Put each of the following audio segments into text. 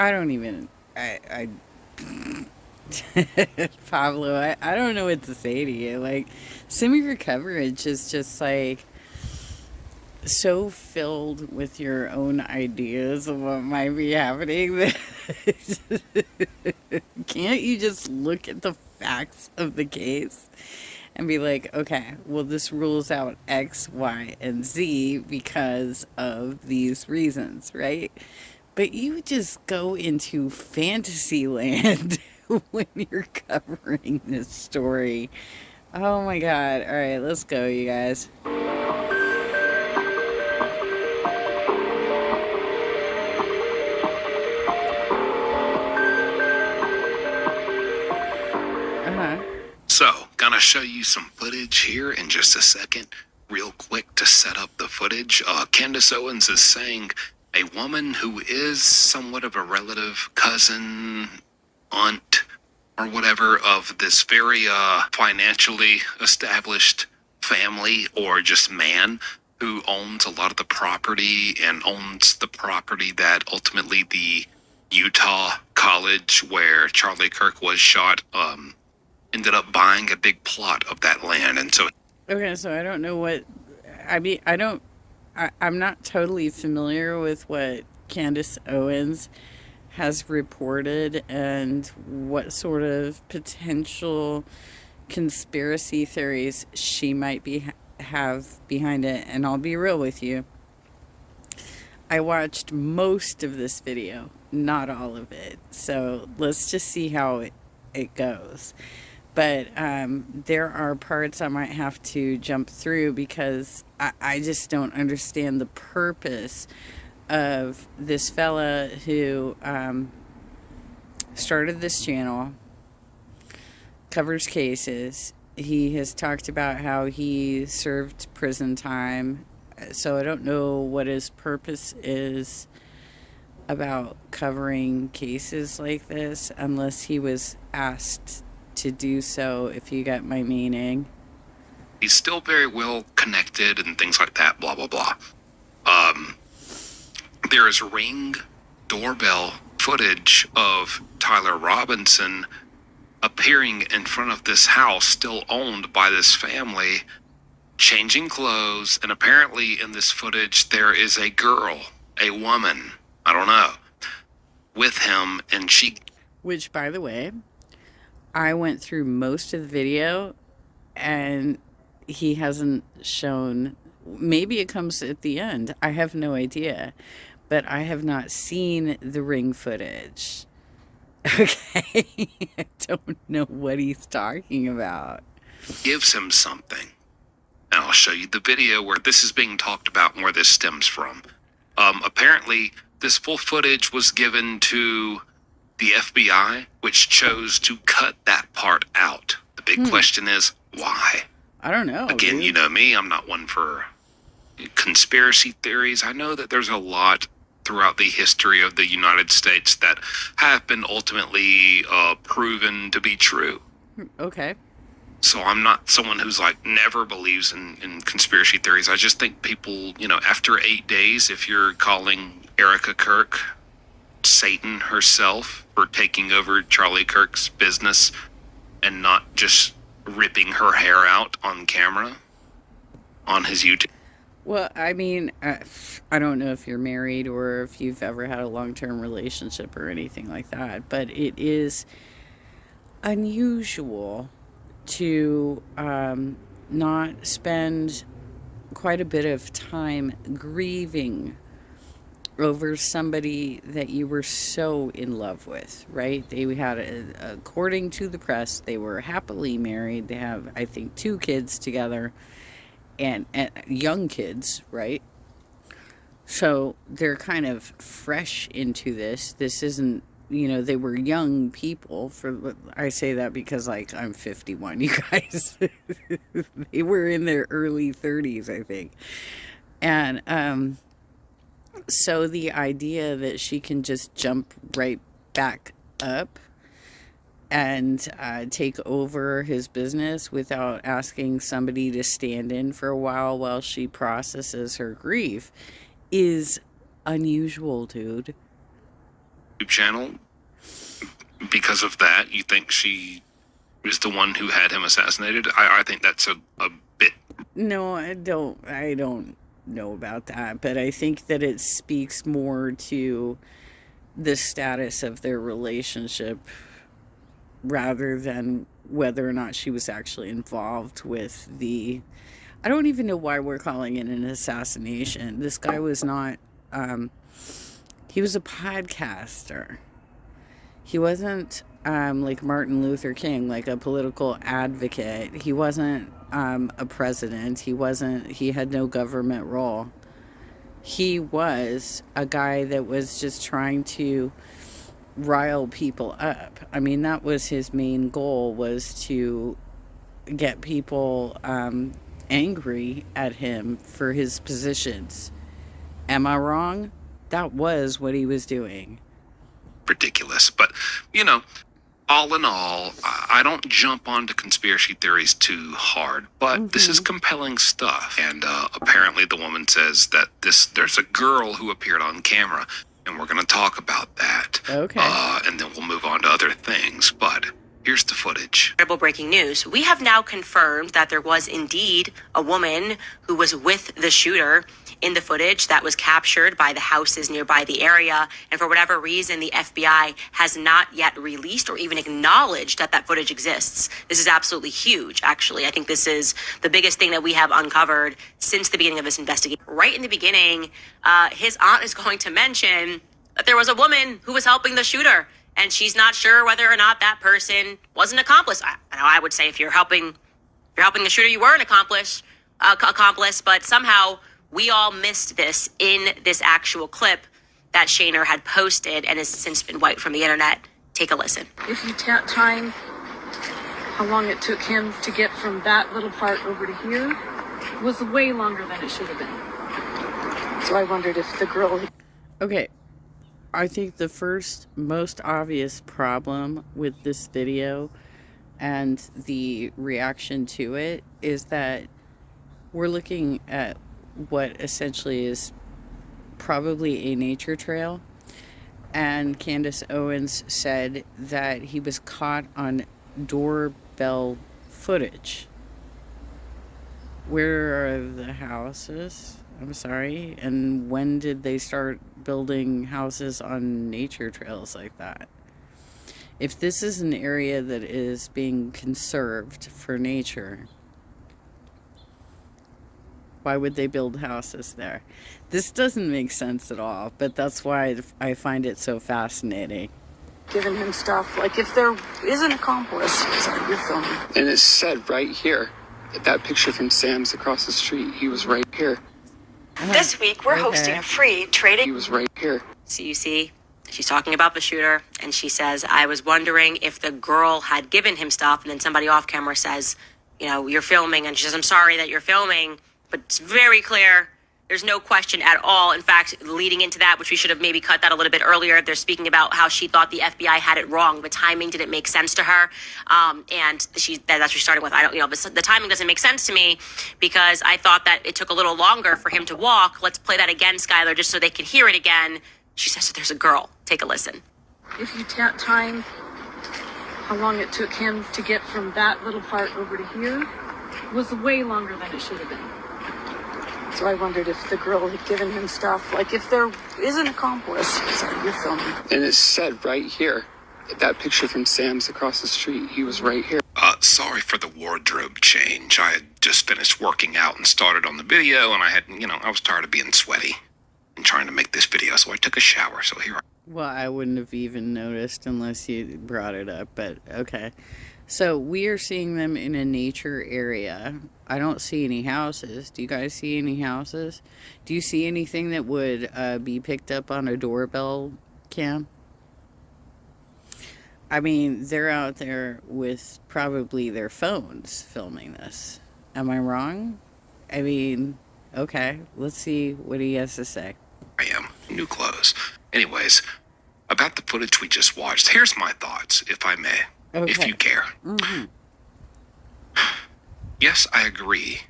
I don't even. I Pablo, I don't know what to say to you. Like, some of your coverage is just like so filled with your own ideas of what might be happening that can't you just look at the facts of the case and be like, okay, well, this rules out X, Y, and Z because of these reasons, right? But you just go into fantasy land when you're covering this story. Oh my God. All right, let's go, you guys. Uh huh. So, gonna show you some footage here in just a second, real quick to set up the footage. Candace Owens is saying a woman who is somewhat of a relative, cousin, aunt, or whatever of this very financially established family or just man who owns a lot of the property and owns the property that ultimately the Utah college where Charlie Kirk was shot ended up buying a big plot of that land. And so Okay, so I don't know what. I mean, I don't. I'm not totally familiar with what Candace Owens has reported and what sort of potential conspiracy theories she might be have behind it. And I'll be real with you. I watched most of this video, not all of it. So let's just see how it goes. But there are parts I might have to jump through because I just don't understand the purpose of this fella who started this channel, covers cases. He has talked about how he served prison time. So I don't know what his purpose is about covering cases like this unless he was asked to do so, if you get my meaning. he's still very well connected and things like that, blah, blah, blah. Um, there is Ring doorbell footage of Tyler Robinson appearing in front of this house still owned by this family, changing clothes, and apparently in this footage there is a girl, a woman, I don't know, with him, and she... Which, by the way, I went through most of the video and he hasn't shown. Maybe it comes at the end. I have no idea. But I have not seen the Ring footage. Okay. I don't know what he's talking about. gives him something. And I'll show you the video where this is being talked about and where this stems from. Apparently, this full footage was given to the FBI, which chose to cut that part out. The big question is, why? I don't know. Again, dude. you know me, I'm not one for conspiracy theories. I know that there's a lot throughout the history of the United States that have been ultimately proven to be true. Okay. So I'm not someone who's like never believes in conspiracy theories. I just think people, you know, after 8 days, if you're calling Erica Kirk Satan herself for taking over Charlie Kirk's business and not just ripping her hair out on camera on his YouTube. Well, I mean, I don't know if you're married or if you've ever had a long-term relationship or anything like that, but it is unusual to not spend quite a bit of time grieving over somebody that you were so in love with, right? They had, according to the press, they were happily married. They have, I think, 2 kids together, and young kids, right? So they're kind of fresh into this. This isn't, you know, they were young people. For I say that because, like, I'm 51, you guys. They were in their early 30s, I think. And so the idea that she can just jump right back up and take over his business without asking somebody to stand in for a while she processes her grief is unusual, dude. YouTube channel. Because of that, you think she is the one who had him assassinated? I think that's a bit. No, I don't know about that, but I think that it speaks more to the status of their relationship rather than whether or not she was actually involved with the... I don't even know why we're calling it an assassination. This guy was not... he was a podcaster. He wasn't like Martin Luther King, like a political advocate. He wasn't a president. He had no government role. He was a guy that was just trying to rile people up. I mean, that was his main goal, was to get people angry at him for his positions. Am I wrong? That was what he was doing. Ridiculous. But, all in all, I don't jump onto conspiracy theories too hard, but this is compelling stuff. And apparently the woman says that there's a girl who appeared on camera, and we're going to talk about that. Okay. And then we'll move on to other things. But here's the footage. Terrible breaking news. We have now confirmed that there was indeed a woman who was with the shooter in the footage that was captured by the houses nearby the area. And for whatever reason, the FBI has not yet released or even acknowledged that that footage exists. This is absolutely huge, actually. I think this is the biggest thing that we have uncovered since the beginning of this investigation. Right in the beginning, his aunt is going to mention that there was a woman who was helping the shooter, and she's not sure whether or not that person was an accomplice. I would say if you're helping the shooter, you were an accomplice, but somehow we all missed this in this actual clip that Shaner had posted and has since been wiped from the internet. Take a listen. If you time how long it took him to get from that little part over to here, was way longer than it should have been. So I wondered if the girl... Okay. I think the first most obvious problem with this video and the reaction to it is that we're looking at what essentially is probably a nature trail. And Candace Owens said that he was caught on doorbell footage. Where are the houses? I'm sorry. And when did they start building houses on nature trails like that? If this is an area that is being conserved for nature, why would they build houses there? This doesn't make sense at all, but that's why I find it so fascinating. Giving him stuff, like if there is an accomplice. Sorry, you're filming. And it said right here, that picture from Sam's across the street, he was right here. This week, we're hosting a free trading... He was right here. So you see, she's talking about the shooter, and she says, I was wondering if the girl had given him stuff, and then somebody off camera says, you're filming, and she says, I'm sorry that you're filming, but it's very clear. There's no question at all. In fact, leading into that, which we should have maybe cut that a little bit earlier, they're speaking about how she thought the FBI had it wrong. The timing didn't make sense to her. And that's what she's starting with. But the timing doesn't make sense to me because I thought that it took a little longer for him to walk. Let's play that again, Skylar, just so they can hear it again. She says that there's a girl. Take a listen. If you time how long it took him to get from that little part over to here, was way longer than it should have been. So I wondered if the girl had given him stuff, like if there is an accomplice. Sorry, you're filming. And it said right here, that picture from Sam's across the street, he was right here. Sorry for the wardrobe change. I had just finished working out and started on the video, and I was tired of being sweaty and trying to make this video, so I took a shower, so here I am. Well, I wouldn't have even noticed unless you brought it up, but okay. So we are seeing them in a nature area. I don't see any houses. Do you guys see any houses? Do you see anything that would be picked up on a doorbell cam? I mean, they're out there with probably their phones filming this. Am I wrong? I mean, okay, let's see what he has to say. I am. New clothes. Anyways, about the footage we just watched, here's my thoughts, if I may. Okay. If you care. Mm-hmm. Yes, I agree.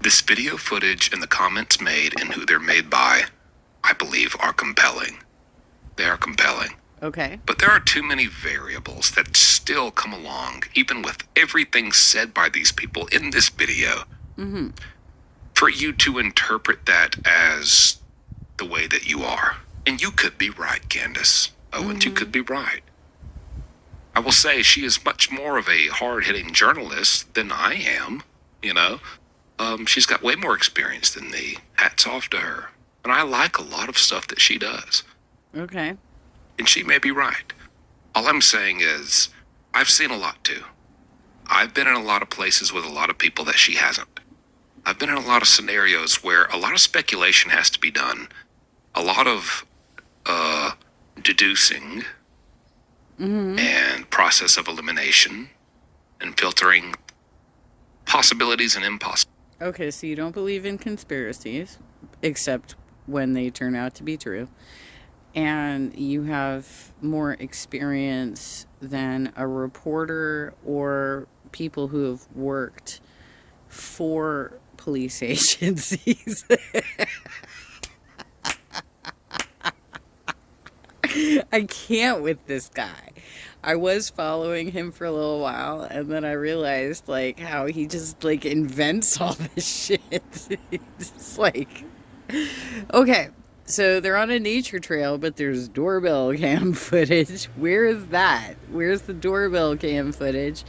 This video footage and the comments made and who they're made by, I believe, are compelling. They are compelling. Okay. But there are too many variables that still come along, even with everything said by these people in this video, for you to interpret that as the way that you are. And you could be right, Candace Owens. You could be right. I will say she is much more of a hard-hitting journalist than I am, you know. She's got way more experience than me. Hats off to her. And I like a lot of stuff that she does. Okay. And she may be right. All I'm saying is, I've seen a lot too. I've been in a lot of places with a lot of people that she hasn't. I've been in a lot of scenarios where a lot of speculation has to be done. A lot of deducing and process of elimination and filtering possibilities and impossibilities. Okay, so you don't believe in conspiracies, except when they turn out to be true. And you have more experience than a reporter or people who have worked for police agencies. I can't with this guy. I was following him for a little while, and then I realized, like, how he just, like, invents all this shit. It's like, okay, so they're on a nature trail, but there's doorbell cam footage. Where is that? Where's the doorbell cam footage?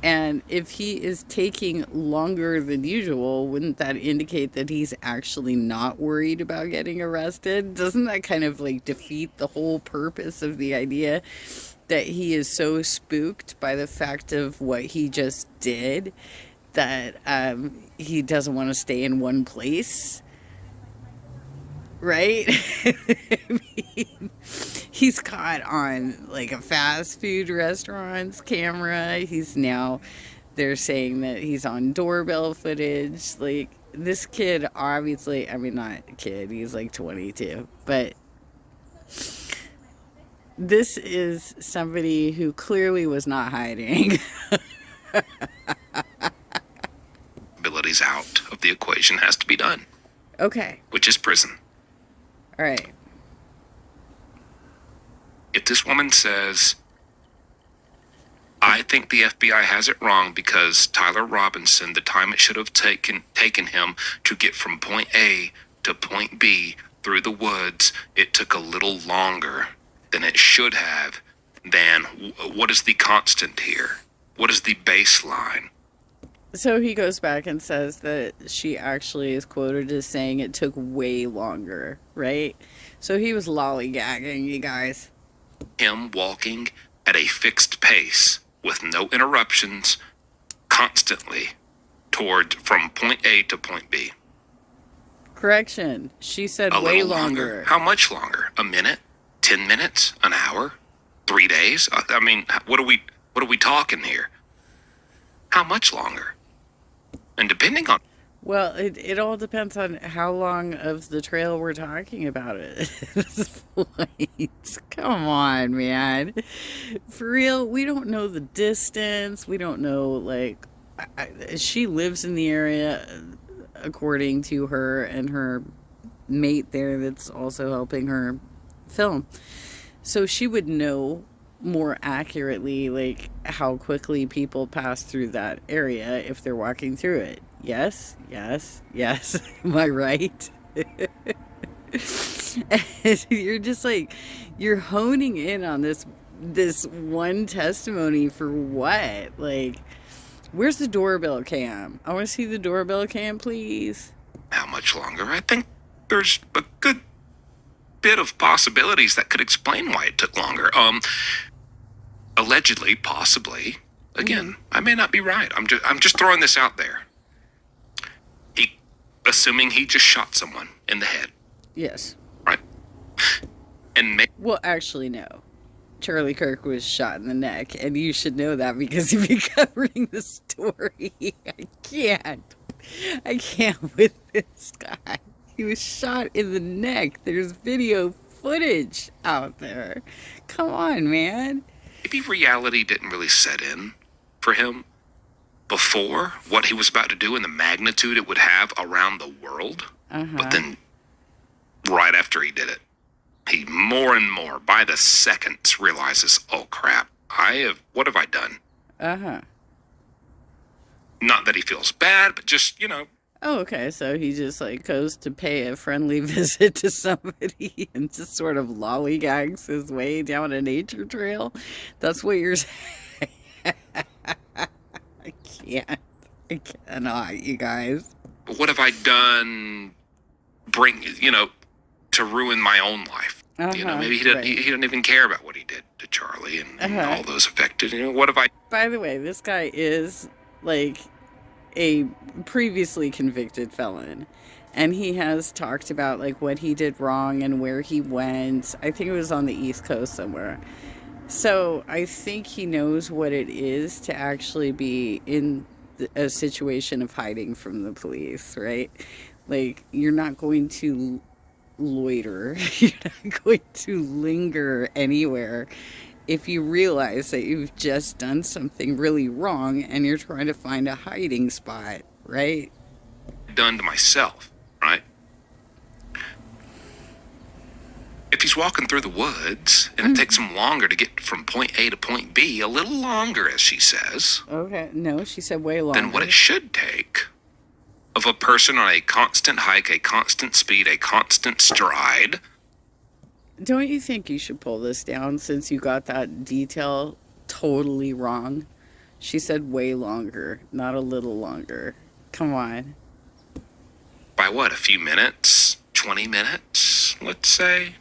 And if he is taking longer than usual, wouldn't that indicate that he's actually not worried about getting arrested? Doesn't that kind of like defeat the whole purpose of the idea that he is so spooked by the fact of what he just did that he doesn't want to stay in one place? Right? I mean, he's caught on like a fast food restaurant's camera. They're saying that he's on doorbell footage. Like, this kid, obviously, I mean, not a kid, he's like 22, but this is somebody who clearly was not hiding. Abilities out of the equation has to be done. Okay. Which is prison. All right. If this woman says, I think the FBI has it wrong because Tyler Robinson, the time it should have taken him to get from point A to point B through the woods, it took a little longer than it should have, then what is the constant here? What is the baseline? So he goes back and says that she actually is quoted as saying it took way longer, right? So he was lollygagging, you guys. Him walking at a fixed pace with no interruptions constantly from point A to point B. Correction. She said A way little longer. How much longer? A minute? 10 minutes? An hour? 3 days? I mean, what are we talking here? How much longer? And depending on... Well, it all depends on how long of the trail we're talking about it. Come on, man. For real, we don't know the distance. We don't know, like... she lives in the area, according to her and her mate there that's also helping her film. So she would know more accurately, like, how quickly people pass through that area if they're walking through it. Yes. Am I right? And you're just like, you're honing in on this one testimony for what? Like, where's the doorbell cam? I want to see the doorbell cam, please. How much longer? I think there's a good bit of possibilities that could explain why it took longer. Allegedly, possibly. Again, I may not be right. I'm just throwing this out there. Assuming he just shot someone in the head. Yes. Right. And well, actually, no. Charlie Kirk was shot in the neck, and you should know that because you've been covering the story. I can't with this guy. He was shot in the neck. There's video footage out there. Come on, man. Maybe reality didn't really set in for him before what he was about to do and the magnitude it would have around the world. But then right after he did it, he more and more, by the seconds, realizes, oh crap, what have I done? Uh-huh. Not that he feels bad, but just, Oh, okay. So he just like goes to pay a friendly visit to somebody and just sort of lollygags his way down a nature trail. That's what you're saying. I can't. I cannot, you guys. what have I done to ruin my own life? Maybe he doesn't even care about what he did to Charlie and all those affected. What have I... By the way, this guy is like a previously convicted felon, and he has talked about like what he did wrong and where he went. I think it was on the East Coast somewhere. So I think he knows what it is to actually be in a situation of hiding from the police, right? Like, you're not going to loiter, you're not going to linger anywhere if you realize that you've just done something really wrong and you're trying to find a hiding spot, right? Done to myself, right? If he's walking through the woods and it takes him longer to get from point A to point B, a little longer, as she says. Okay, no, she said way longer. Than what it should take of a person on a constant hike, a constant speed, a constant stride. Don't you think you should pull this down since you got that detail totally wrong? She said way longer, not a little longer. Come on. By what, a few minutes? 20 minutes, let's say?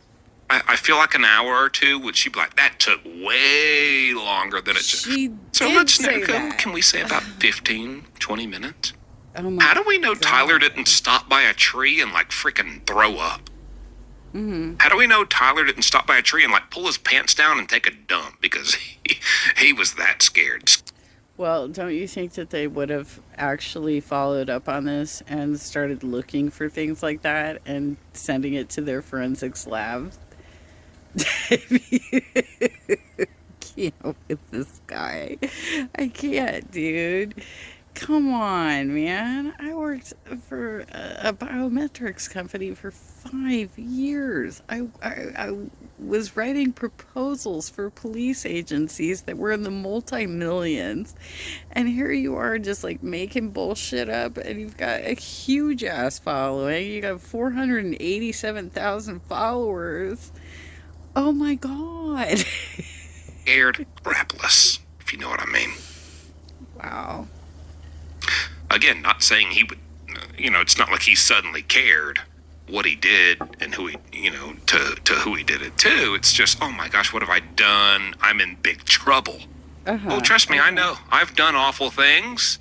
I feel like an hour or two, would she be like, that took way longer than it should. She So did let's say that. Can we say about 15, 20 minutes? Oh my How do we know God. Tyler didn't stop by a tree and like freaking throw up? Mm-hmm. How do we know Tyler didn't stop by a tree and like pull his pants down and take a dump because he was that scared? Well, don't you think that they would have actually followed up on this and started looking for things like that and sending it to their forensics lab? Can't with this guy. I can't, dude. Come on, man. I worked for a biometrics company for 5 years. I was writing proposals for police agencies that were in the multi-millions. And here you are just like making bullshit up, and you've got a huge ass following. You got 487,000 followers. Oh my God. Scared crapless, if you know what I mean. Wow. Again, not saying he would, it's not like he suddenly cared what he did and who he, to who he did it to. It's just, oh my gosh, what have I done? I'm in big trouble. Oh, trust me, I know. I've done awful things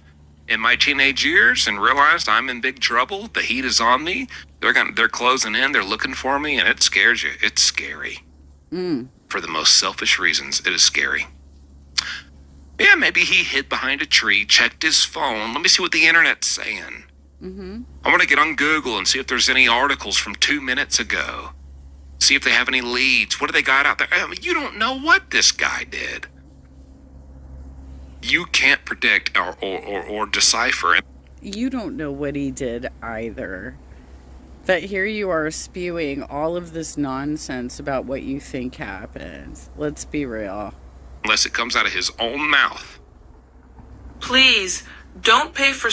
in my teenage years and realized I'm in big trouble. The heat is on me. They're closing in. They're looking for me, and it scares you. It's scary. For the most selfish reasons, it is scary. Yeah, maybe he hid behind a tree, checked his phone. Let me see what the internet's saying. I want to get on Google and see if there's any articles from 2 minutes ago. See if they have any leads. What do they got out there? I mean, you don't know what this guy did. You can't predict or decipher. You don't know what he did either. But here you are spewing all of this nonsense about what you think happened. Let's be real. Unless it comes out of his own mouth. Please, don't pay for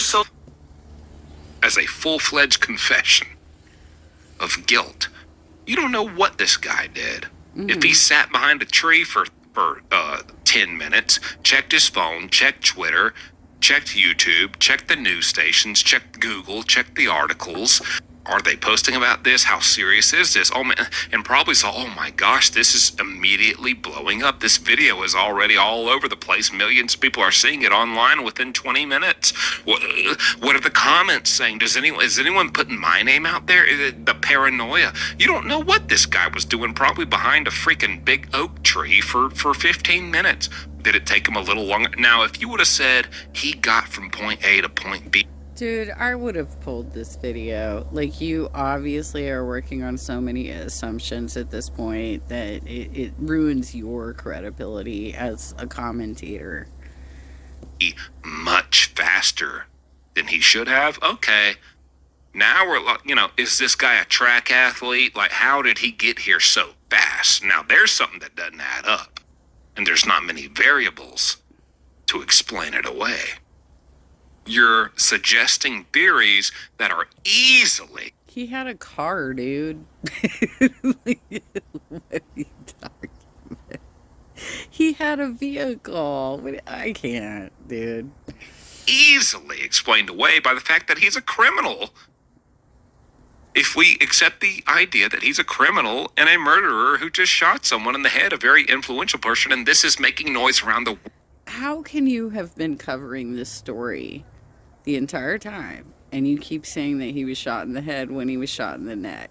As a full-fledged confession of guilt. You don't know what this guy did. If he sat behind a tree for 10 minutes, checked his phone, checked Twitter, checked YouTube, checked the news stations, checked Google, checked the articles. Are they posting about this? How serious is this? Oh man, and probably saw, oh my gosh, this is immediately blowing up. This video is already all over the place. Millions of people are seeing it online within 20 minutes. What are the comments saying? Is anyone putting my name out there? The paranoia. You don't know what this guy was doing, probably behind a freaking big oak tree for 15 minutes. Did it take him a little longer? Now, if you would have said he got from point A to point B, Dude, I would have pulled this video. Like, you obviously are working on so many assumptions at this point that it ruins your credibility as a commentator. much faster than he should have. Okay. Now we're, is this guy a track athlete? Like, how did he get here so fast. Now, there's something that doesn't add up, and there's not many variables to explain it away. You're suggesting theories that are easily... He had a car, dude. What are you talking about? He had a vehicle. I can't, dude. easily explained away by the fact that he's a criminal. If we accept the idea that he's a criminal and a murderer who just shot someone in the head, a very influential person, and this is making noise around the world. How can you have been covering this story the entire time, and you keep saying that he was shot in the head when he was shot in the neck?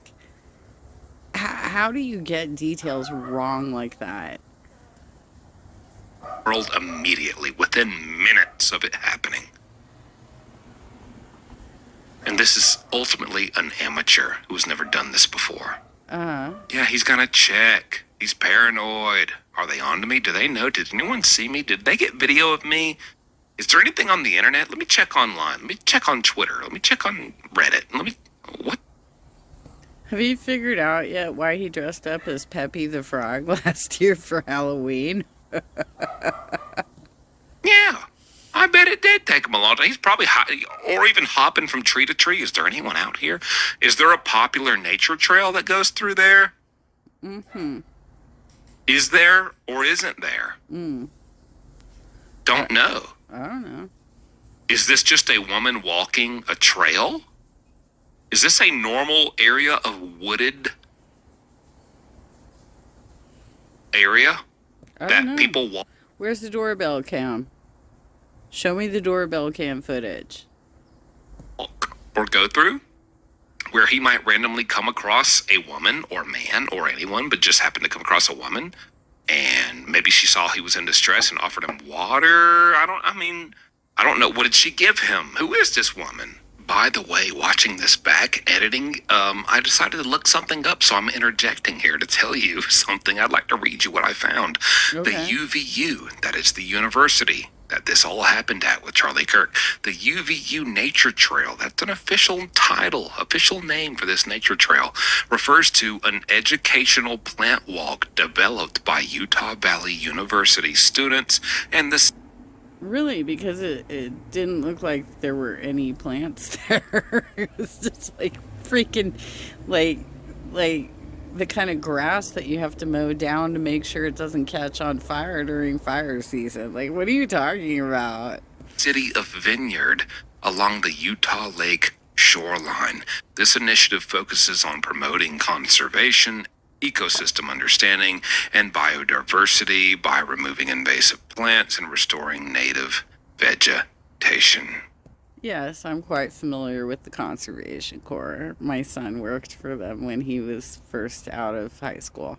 How do you get details wrong like that? World immediately, within minutes of it happening. And this is ultimately an amateur who's never done this before. Yeah, he's gonna check. He's paranoid. Are they on to me? Do they know? Did anyone see me? Did they get video of me? Is there anything on the internet? Let me check online. Let me check on Twitter. Let me check on Reddit. What? Have you figured out yet why he dressed up as Peppy the Frog last year for Halloween? Yeah, I bet it did take him a long time. He's probably or even hopping from tree to tree. Is there anyone out here? Is there a popular nature trail that goes through there? Mm-hmm. Is there or isn't there? Don't know. I don't know. Is this just a woman walking a trail? Is this a normal area of wooded area I don't that know. people walk Where's the doorbell cam? Show me the doorbell cam footage. or go through? Where he might randomly come across a woman or man or anyone, but just happened to come across a woman, and maybe she saw he was in distress and offered him water. I don't know. What did she give him? Who is this woman? By the way, watching this back, editing, I decided to look something up, so I'm interjecting here to tell you something. I'd like to read you what I found. Okay. The UVU, that is the university that this all happened at with Charlie Kirk. The UVU Nature Trail, that's an official title, official name for this nature trail, refers to an educational plant walk developed by Utah Valley University students and the... Really? Because it didn't look like there were any plants there. It was just like freaking like the kind of grass that you have to mow down to make sure it doesn't catch on fire during fire season. Like, what are you talking about? City of Vineyard along the Utah Lake shoreline. This initiative focuses on promoting conservation, ecosystem understanding, and biodiversity by removing invasive plants and restoring native vegetation. Yes, I'm quite familiar with the Conservation Corps. My son worked for them when he was first out of high school.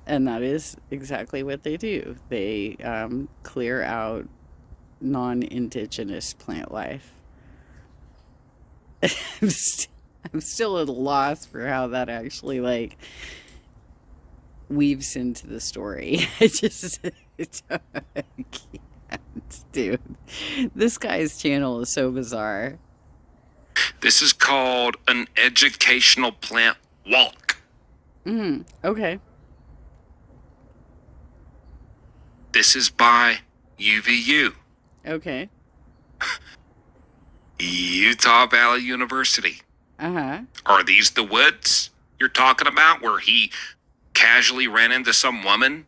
And that is exactly what they do. They clear out non-indigenous plant life. I'm still at a loss for how that actually weaves into the story. I can't, dude. This guy's channel is so bizarre. This is called an educational plant walk. Okay. This is by UVU. Okay. Utah Valley University. Are these the woods you're talking about where he casually ran into some woman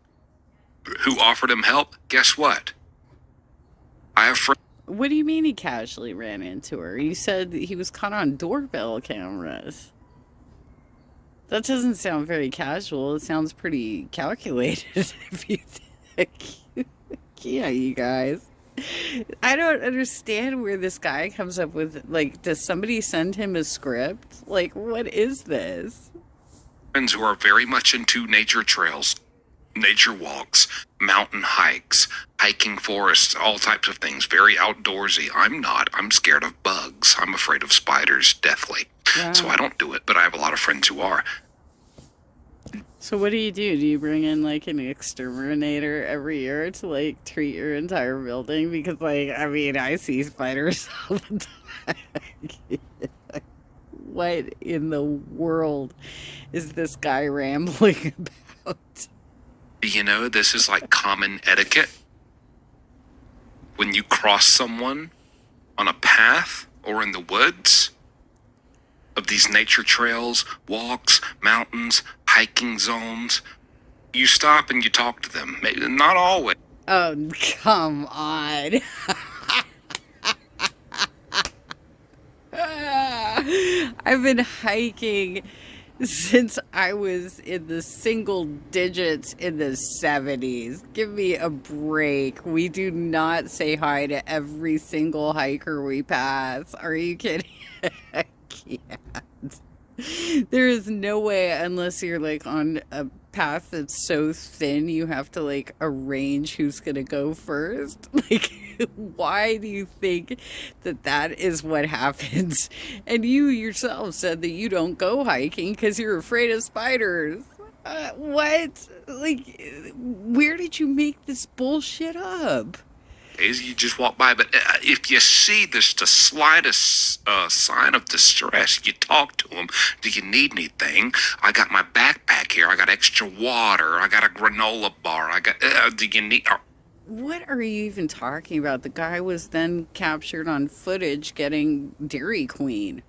who offered him help? Guess what? I have friends. What do you mean he casually ran into her? You said that he was caught on doorbell cameras. That doesn't sound very casual. It sounds pretty calculated if you think. Yeah, you guys. I don't understand where this guy comes up with, does somebody send him a script? What is this? Friends who are very much into nature trails, nature walks, mountain hikes, hiking forests, all types of things, very outdoorsy. I'm not. I'm scared of bugs. I'm afraid of spiders deathly. Wow. So I don't do it, but I have a lot of friends who are. So what do? Do you bring in an exterminator every year to treat your entire building? Because I see spiders all the time. What in the world is this guy rambling about? You know, this is like common etiquette. When you cross someone on a path or in the woods of these nature trails, walks, mountains, hiking zones, you stop and you talk to them. Maybe not always. Oh, come on. I've been hiking since I was in the single digits in the 70s. Give me a break. We do not say hi to every single hiker we pass. Are you kidding? I can't. There is no way, unless you're like on a path that's so thin, you have to like arrange who's gonna go first. Like, why do you think that that is what happens? And you yourself said that you don't go hiking because you're afraid of spiders. What? Like, where did you make this bullshit up? You just walk by, but if you see this the slightest sign of distress, you talk to them. Do you need anything? I got my backpack here. I got extra water. I got a granola bar. I got. Do you need? What are you even talking about? The guy was then captured on footage getting Dairy Queen.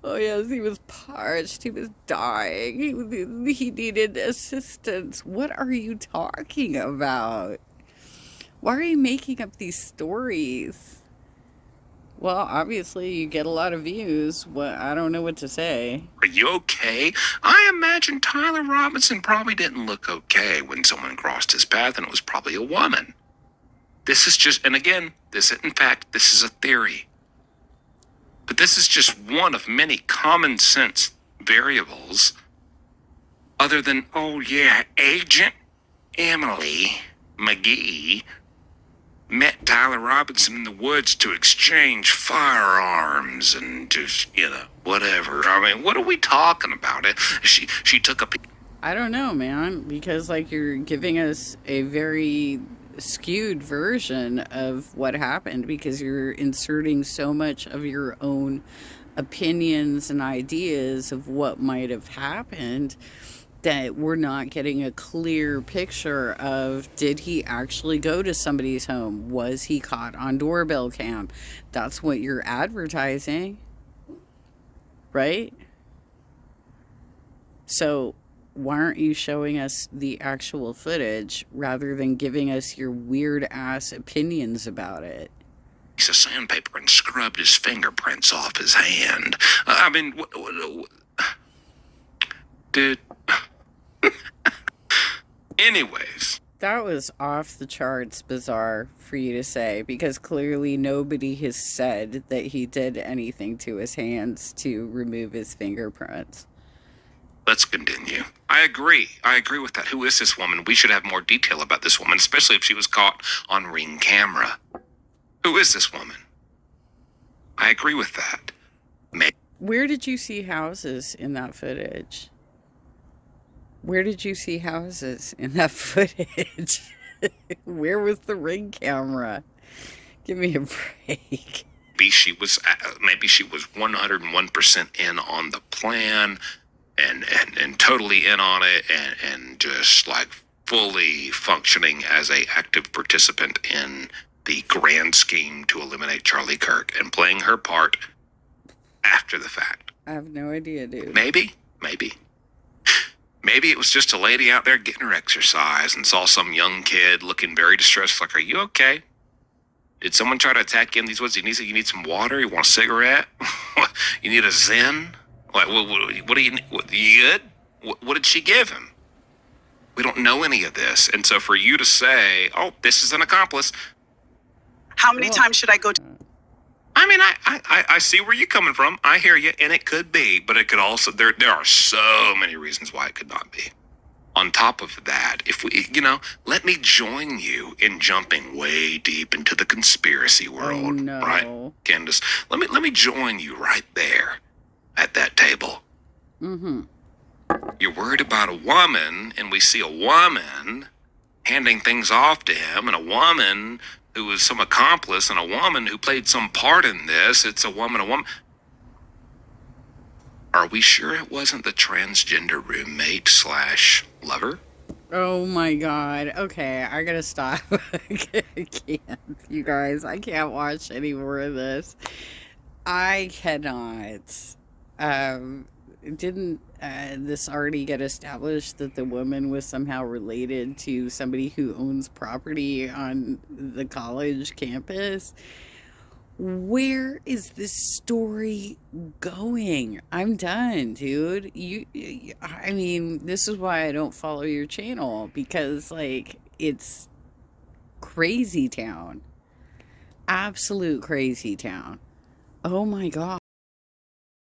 Oh yes, he was parched. He was dying. He needed assistance. What are you talking about? Why are you making up these stories? Well, obviously you get a lot of views. What, I don't know what to say. Are you okay? I imagine Tyler Robinson probably didn't look okay when someone crossed his path, and it was probably a woman. This is just, and again, this is a theory. But this is just one of many common sense variables other than, oh yeah, Agent Emily McGee met Tyler Robinson in the woods to exchange firearms and just, whatever. I mean, what are we talking about? She took a... I don't know, man, because like you're giving us a very skewed version of what happened because you're inserting so much of your own opinions and ideas of what might have happened that we're not getting a clear picture of, did he actually go to somebody's home? Was he caught on doorbell cam? That's what you're advertising, right? So why aren't you showing us the actual footage rather than giving us your weird ass opinions about it? Piece of sandpaper and scrubbed his fingerprints off his hand. I mean, dude. Anyways. That was off the charts bizarre for you to say, because clearly nobody has said that he did anything to his hands to remove his fingerprints. Let's continue. I agree with that. Who is this woman? We should have more detail about this woman, especially if she was caught on Ring camera. Who is this woman? I agree with that. Where did you see houses in that footage? Where did you see houses in that footage? Where was the Ring camera? Give me a break. Maybe she was 101% in on the plan. And totally in on it and just like fully functioning as a active participant in the grand scheme to eliminate Charlie Kirk and playing her part after the fact. I have no idea, dude. Maybe it was just a lady out there getting her exercise and saw some young kid looking very distressed, like, are you okay? Did someone try to attack you in these woods? You need some water? You want a cigarette? You need a Zen? Like, what do you need? You good? What did she give him? We don't know any of this. And so for you to say, oh, this is an accomplice. How many times should I go to? I mean, I see where you're coming from. I hear you. And it could be, but it could also, there are so many reasons why it could not be. On top of that, if we, let me join you in jumping way deep into the conspiracy world. Oh, no. Right, Candace? Let me join you right there. At that table. Mm-hmm. You're worried about a woman, and we see a woman handing things off to him, and a woman who was some accomplice and a woman who played some part in this. It's a woman. Are we sure it wasn't the transgender roommate slash lover? Oh my god. Okay, I gotta stop. I can't, you guys. I can't watch any more of this. I cannot. Didn't this already get established that the woman was somehow related to somebody who owns property on the college campus? Where is this story going? I'm done, dude. I mean, this is why I don't follow your channel, because like it's crazy town. Absolute crazy town. Oh my god.